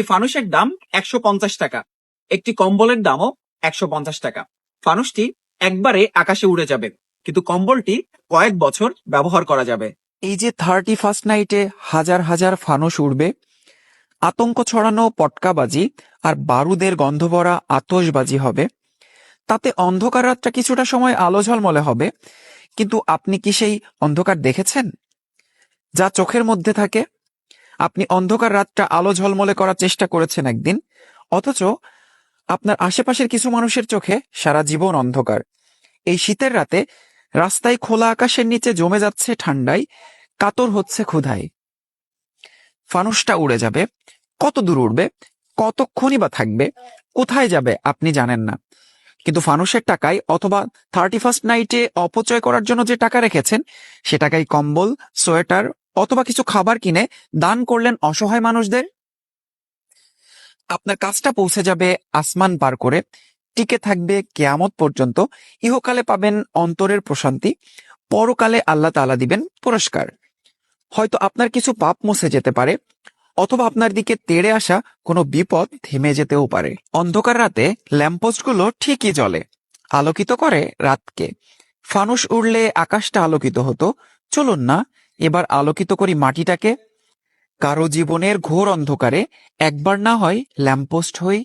একটি ফানুসের দাম 150 টাকা, একটি কম্বলের দামও 150 টাকা। ফানুসটি একবারে আকাশে উড়ে যাবে, কিন্তু কম্বলটি কয়েক বছর ব্যবহার করা যাবে। এই যে 31st নাইটে হাজার হাজার ফানুস উড়বে, আতঙ্ক ছড়ানো পটকাবাজি আর বারুদের গন্ধ ভরা আতশবাজি হবে, তাতে অন্ধকার রাতটা কিছুটা সময় আলো ঝলমলে হবে। কিন্তু আপনি কি সেই অন্ধকার দেখেছেন যা চোখের মধ্যে থাকে? আপনি অন্ধকার রাতটা আলো ঝলমলে করার চেষ্টা করেছেন একদিন, অথচ আপনার আশেপাশের কিছু মানুষের চোখে সারা জীবন অন্ধকার। এই শীতের রাতে রাস্তায় খোলা আকাশের নিচে জমে যাচ্ছে ঠান্ডায়, কাতর হচ্ছে ক্ষুধায়। ফানুসটা উড়ে যাবে, কত দূর উড়বে, কতক্ষণই বা থাকবে, কোথায় যাবে আপনি জানেন না। কিন্তু ফানুসের টাকায় অথবা 31st নাইটে অপচয় করার জন্য যে টাকা রেখেছেন, সে টাকায় কম্বল, সোয়েটার অথবা কিছু খাবার কিনে দান করলেন অসহায় মানুষদের। আপনার কাজটা পৌঁছে যাবে আসমান পার করে, টিকে থাকবে কেয়ামত পর্যন্ত। ইহকালে পাবেন অন্তরের প্রশান্তি, পরকালে আল্লাহ তাআলা দিবেন পুরস্কার। হয়তো আপনার কিছু পাপ মুছে যেতে পারে, অথবা আপনার দিকে তেড়ে আসা কোনো বিপদ থেমে যেতেও পারে। অন্ধকার রাতে ল্যাম্পপোস্টগুলো ঠিকই জ্বলে, আলোকিত করে রাতকে। ফানুস উড়লে আকাশটা আলোকিত হতো, চলুন না এবার আলোকিত করি মাটিটাকে। কারো জীবনের ঘোর অন্ধকারে একবার না হয় ল্যাম্পপোস্ট হই।